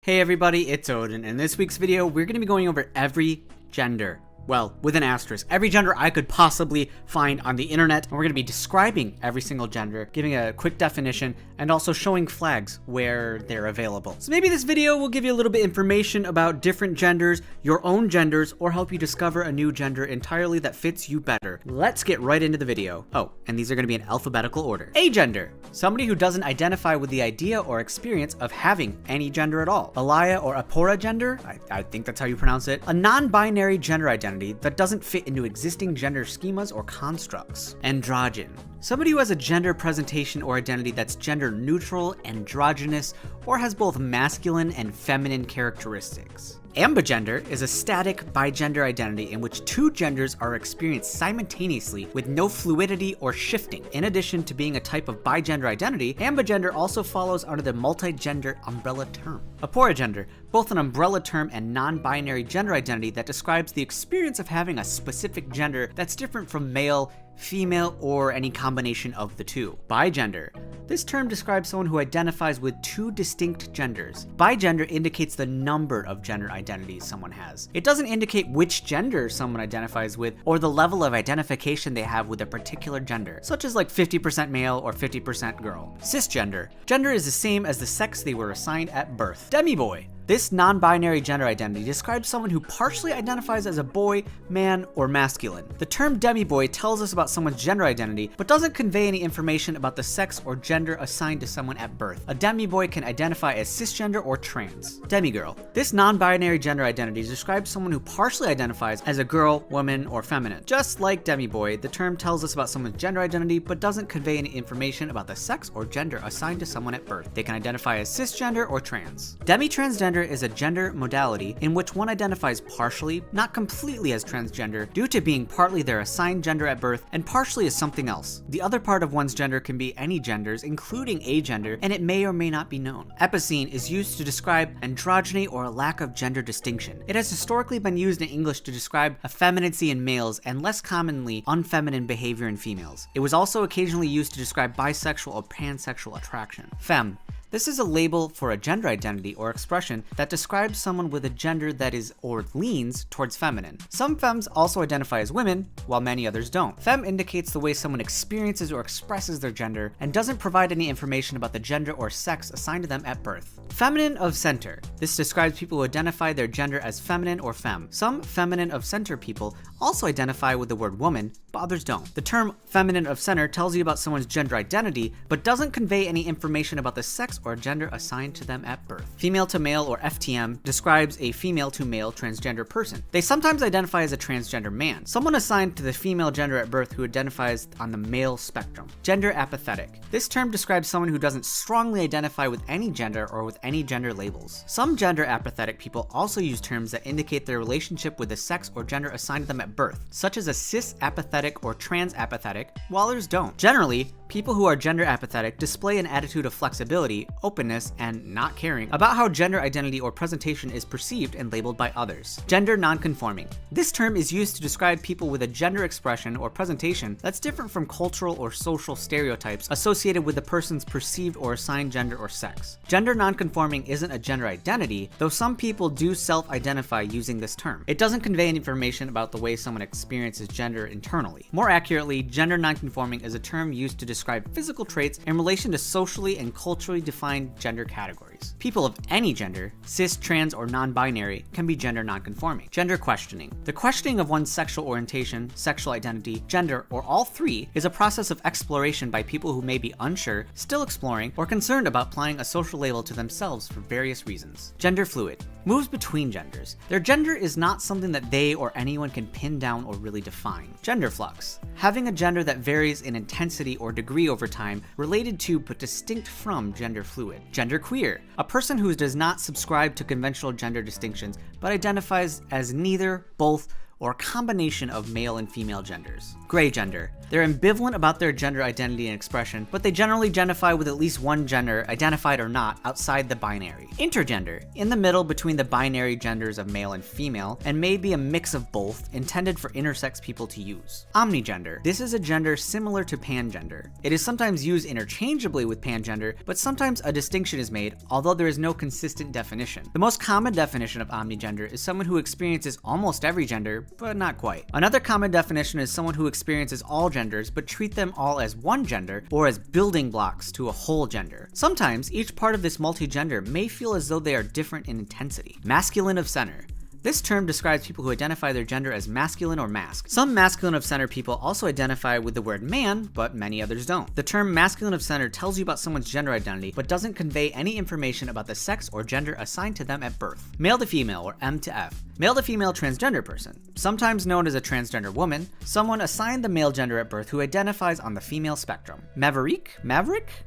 Hey everybody, it's Odin. In this week's video, we're going to be going over every gender. Well, with an asterisk. Every gender I could possibly find on the internet. And we're going to be describing every single gender, giving a quick definition, and also showing flags where they're available. So maybe this video will give you a little bit of information about different genders, your own genders, or help you discover a new gender entirely that fits you better. Let's get right into the video. Oh, and these are going to be in alphabetical order. Agender. Somebody who doesn't identify with the idea or experience of having any gender at all. Alaya or apora gender, I think that's how you pronounce it. A non-binary gender identity that doesn't fit into existing gender schemas or constructs. Androgen. Somebody who has a gender presentation or identity that's gender neutral, androgynous, or has both masculine and feminine characteristics. Ambigender is a static bigender identity in which two genders are experienced simultaneously with no fluidity or shifting. In addition to being a type of bigender identity, ambigender also follows under the multi-gender umbrella term. Aporagender, both an umbrella term and non-binary gender identity that describes the experience of having a specific gender that's different from male, female, or any combination of the two. Bigender. This term describes someone who identifies with two distinct genders. Bigender indicates the number of gender identities someone has. It doesn't indicate which gender someone identifies with or the level of identification they have with a particular gender, such as like 50% male or 50% girl. Cisgender. Gender is the same as the sex they were assigned at birth. Demiboy. This non-binary gender identity describes someone who partially identifies as a boy, man, or masculine. The term demiboy tells us about someone's gender identity, but doesn't convey any information about the sex or gender assigned to someone at birth. A demiboy can identify as cisgender or trans. Demigirl. This non-binary gender identity describes someone who partially identifies as a girl, woman, or feminine. Just like demiboy, the term tells us about someone's gender identity, but doesn't convey any information about the sex or gender assigned to someone at birth. They can identify as cisgender or trans. Demi-transgender is a gender modality in which one identifies partially, not completely as transgender, due to being partly their assigned gender at birth and partially as something else. The other part of one's gender can be any genders, including agender, and it may or may not be known. Epicene is used to describe androgyny or a lack of gender distinction. It has historically been used in English to describe effeminacy in males and less commonly unfeminine behavior in females. It was also occasionally used to describe bisexual or pansexual attraction. Femme. This is a label for a gender identity or expression that describes someone with a gender that is or leans towards feminine. Some femmes also identify as women, while many others don't. Femme indicates the way someone experiences or expresses their gender and doesn't provide any information about the gender or sex assigned to them at birth. Feminine of center. This describes people who identify their gender as feminine or femme. Some feminine of center people also identify with the word woman, but others don't. The term feminine of center tells you about someone's gender identity, but doesn't convey any information about the sex or gender assigned to them at birth. Female to male or FTM describes a female to male transgender person. They sometimes identify as a transgender man, someone assigned to the female gender at birth who identifies on the male spectrum. Gender apathetic. This term describes someone who doesn't strongly identify with any gender or with any gender labels. Some gender apathetic people also use terms that indicate their relationship with the sex or gender assigned to them at birth, such as a cis apathetic or trans apathetic, while others don't. Generally, people who are gender apathetic display an attitude of flexibility, openness, and not caring about how gender identity or presentation is perceived and labeled by others. Gender nonconforming. This term is used to describe people with a gender expression or presentation that's different from cultural or social stereotypes associated with the person's perceived or assigned gender or sex. Gender nonconforming isn't a gender identity, though some people do self-identify using this term. It doesn't convey any information about the way someone experiences gender internally. More accurately, gender nonconforming is a term used to describe physical traits in relation to socially and culturally defined gender categories. People of any gender, cis, trans, or non-binary, can be gender nonconforming. Gender questioning. The questioning of one's sexual orientation, sexual identity, gender, or all three is a process of exploration by people who may be unsure, still exploring, or concerned about applying a social label to themselves for various reasons. Gender fluid. Moves between genders. Their gender is not something that they or anyone can pin down or really define. Gender flux. Having a gender that varies in intensity or degree over time, related to but distinct from gender fluid. Gender queer. A person who does not subscribe to conventional gender distinctions but identifies as neither, both, or a combination of male and female genders. Gray gender. They're ambivalent about their gender identity and expression, but they generally identify with at least one gender, identified or not, outside the binary. Intergender. In the middle between the binary genders of male and female, and may be a mix of both, intended for intersex people to use. Omnigender. This is a gender similar to pangender. It is sometimes used interchangeably with pangender, but sometimes a distinction is made, although there is no consistent definition. The most common definition of omnigender is someone who experiences almost every gender, but not quite. Another common definition is someone who experiences all genders, but treat them all as one gender, or as building blocks to a whole gender. Sometimes, each part of this multi-gender may feel as though they are different in intensity. Masculine of center. This term describes people who identify their gender as masculine or masc. Some masculine of center people also identify with the word man, but many others don't. The term masculine of center tells you about someone's gender identity, but doesn't convey any information about the sex or gender assigned to them at birth. Male to female, or M to F. Male to female transgender person, sometimes known as a transgender woman, someone assigned the male gender at birth who identifies on the female spectrum. Maverick, I'm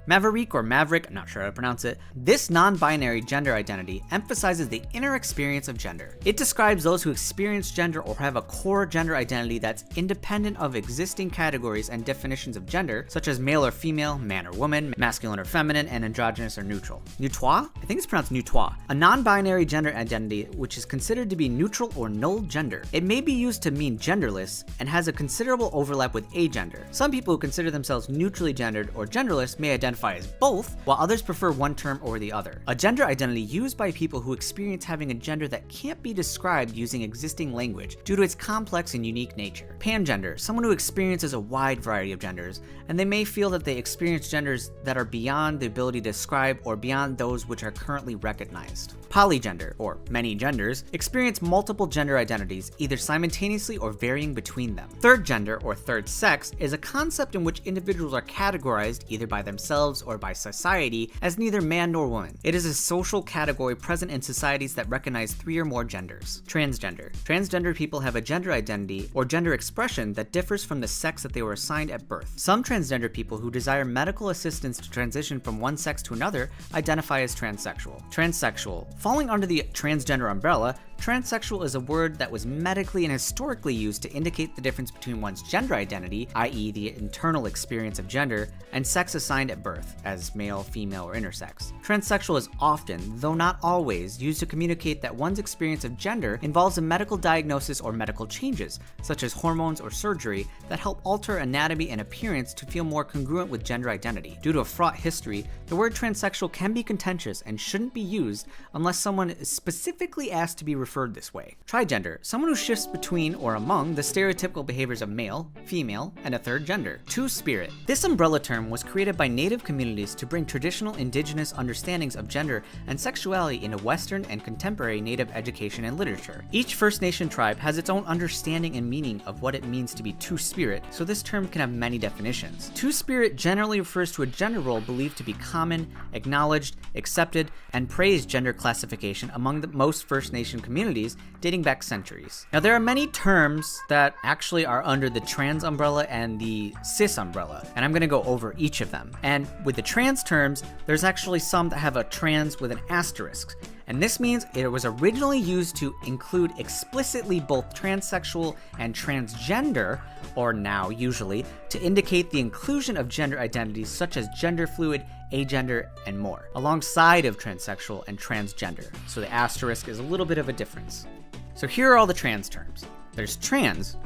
not sure how to pronounce it. This non-binary gender identity emphasizes the inner experience of gender. It describes those who experience gender or have a core gender identity that's independent of existing categories and definitions of gender, such as male or female, man or woman, masculine or feminine, and androgynous or neutral. Neutois? I think it's pronounced neutois. A non-binary gender identity which is considered to be neutral or null gender. It may be used to mean genderless and has a considerable overlap with agender. Some people who consider themselves neutrally gendered or genderless may identify as both, while others prefer one term over the other. A gender identity used by people who experience having a gender that can't be described using existing language due to its complex and unique nature. Pangender, someone who experiences a wide variety of genders, and they may feel that they experience genders that are beyond the ability to describe or beyond those which are currently recognized. Polygender, or many genders, experience multiple gender identities, either simultaneously or varying between them. Third gender, or third sex, is a concept in which individuals are categorized, either by themselves or by society, as neither man nor woman. It is a social category present in societies that recognize 3 or more genders. Transgender. Transgender people have a gender identity or gender expression that differs from the sex that they were assigned at birth. Some transgender people who desire medical assistance to transition from one sex to another identify as transsexual. Transsexual. Falling under the transgender umbrella, transsexual is a word that was medically and historically used to indicate the difference between one's gender identity, i.e. the internal experience of gender, and sex assigned at birth, as male, female, or intersex. Transsexual is often, though not always, used to communicate that one's experience of gender involves a medical diagnosis or medical changes, such as hormones or surgery, that help alter anatomy and appearance to feel more congruent with gender identity. Due to a fraught history, the word transsexual can be contentious and shouldn't be used unless someone is specifically asked to be referred this way. Trigender, someone who shifts between or among the stereotypical behaviors of male, female, and a third gender. Two-spirit. This umbrella term was created by Native communities to bring traditional indigenous understandings of gender and sexuality into Western and contemporary Native education and literature. Each First Nation tribe has its own understanding and meaning of what it means to be two-spirit, so this term can have many definitions. Two-spirit generally refers to a gender role believed to be common, acknowledged, accepted, and praised gender classification among the most First Nation communities dating back centuries. Now, there are many terms that actually are under the trans umbrella and the cis umbrella, and I'm going to go over each of them. And with the trans terms, there's actually some that have a trans with an asterisk. And this means it was originally used to include explicitly both transsexual and transgender, or now usually, to indicate the inclusion of gender identities such as gender fluid, agender, and more, alongside of transsexual and transgender. So the asterisk is a little bit of a difference. So here are all the trans terms. There's trans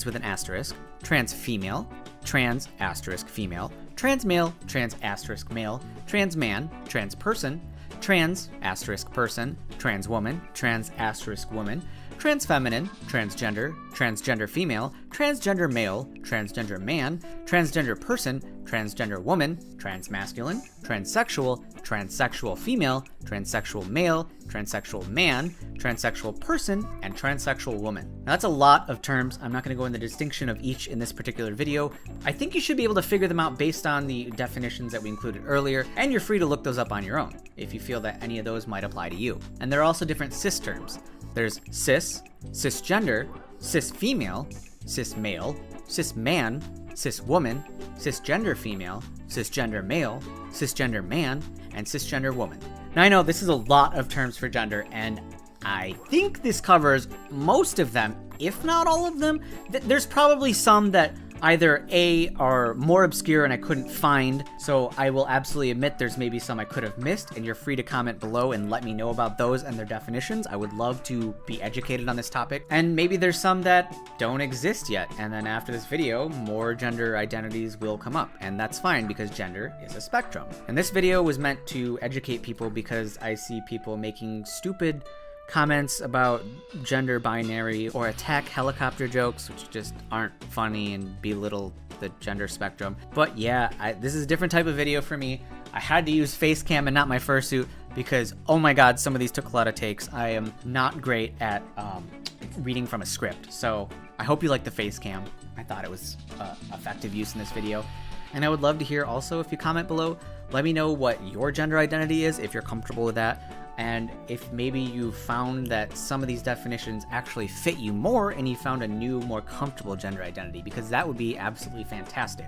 with an asterisk, trans female, trans asterisk female, trans male, trans asterisk male, trans man, trans person, trans asterisk person, trans woman, trans asterisk woman, trans feminine, transgender, transgender female, transgender male, transgender man, transgender person, transgender woman, transmasculine, transsexual, transsexual female, transsexual male, transsexual man, transsexual person, and transsexual woman. Now that's a lot of terms. I'm not going to go into the distinction of each in this particular video. I think you should be able to figure them out based on the definitions that we included earlier, and you're free to look those up on your own if you feel that any of those might apply to you. And there are also different cis terms. There's cis, cisgender, cis female, cis male, cis man, cis woman, cisgender female, cisgender male, cisgender man, and cisgender woman. Now I know this is a lot of terms for gender, and I think this covers most of them if not all of them. There's probably some that either A, are more obscure and I couldn't find, so I will absolutely admit there's maybe some I could have missed, and you're free to comment below and let me know about those and their definitions. I would love to be educated on this topic. And maybe there's some that don't exist yet, and then after this video, more gender identities will come up, and that's fine because gender is a spectrum. And this video was meant to educate people because I see people making stupid comments about gender binary or attack helicopter jokes, which just aren't funny and belittle the gender spectrum. But yeah, this is a different type of video for me. I had to use face cam and not my fursuit because, oh my god, some of these took a lot of takes. I am not great at reading from a script, so I hope you like the face cam. I thought it was effective use in this video. And I would love to hear also, if you comment below, let me know what your gender identity is, if you're comfortable with that. And if maybe you found that some of these definitions actually fit you more and you found a new, more comfortable gender identity, because that would be absolutely fantastic.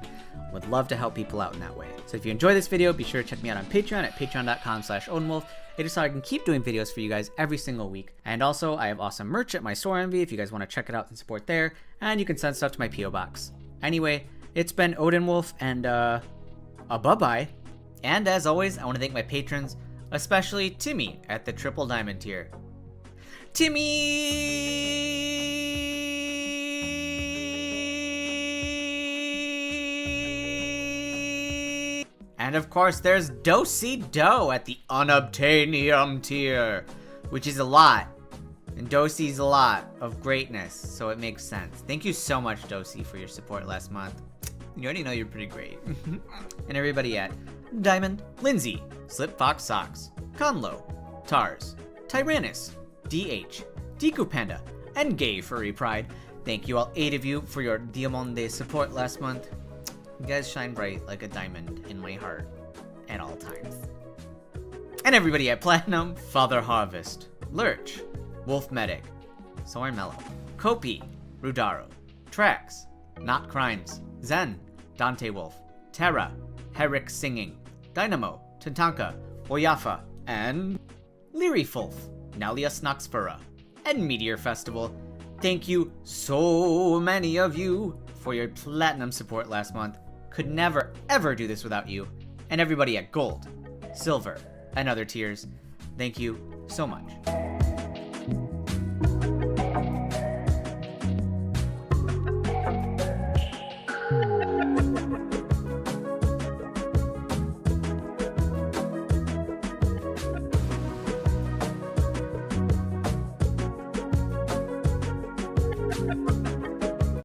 Would love to help people out in that way. So if you enjoy this video, be sure to check me out on Patreon at patreon.com/odinwolf. It is so I can keep doing videos for you guys every single week. And also, I have awesome merch at my store envy if you guys want to check it out and support there. And you can send stuff to my P.O. box. Anyway, it's been Odinwolf, and bye-bye. And as always, I want to thank my patrons, especially Timmy at the triple diamond tier. Timmy! And of course, there's Do at the unobtainium tier, which is a lot. And Dosey's a lot of greatness, so it makes sense. Thank you so much, Dosey, for your support last month. You already know you're pretty great. And everybody at Diamond, Lindsay, Slip Fox Socks, Conlo, Tars, Tyrannus, DH, Deku Panda, and Gay Furry Pride. Thank you all 8 of you for your Diamante support last month. You guys shine bright like a diamond in my heart at all times. And everybody at Platinum, Father Harvest, Lurch, Wolf Medic, Soren Mello, Kopi, Rudaro, Trax, Not Crimes, Zen, Dante Wolf, Terra, Herrick Singing, Dynamo, Tatanka, Oyafa, and Leary Fulf, Nalia Snoxfura, and Meteor Festival. Thank you, so many of you, for your platinum support last month. Could never, ever do this without you. And everybody at Gold, Silver, and other tiers, thank you so much.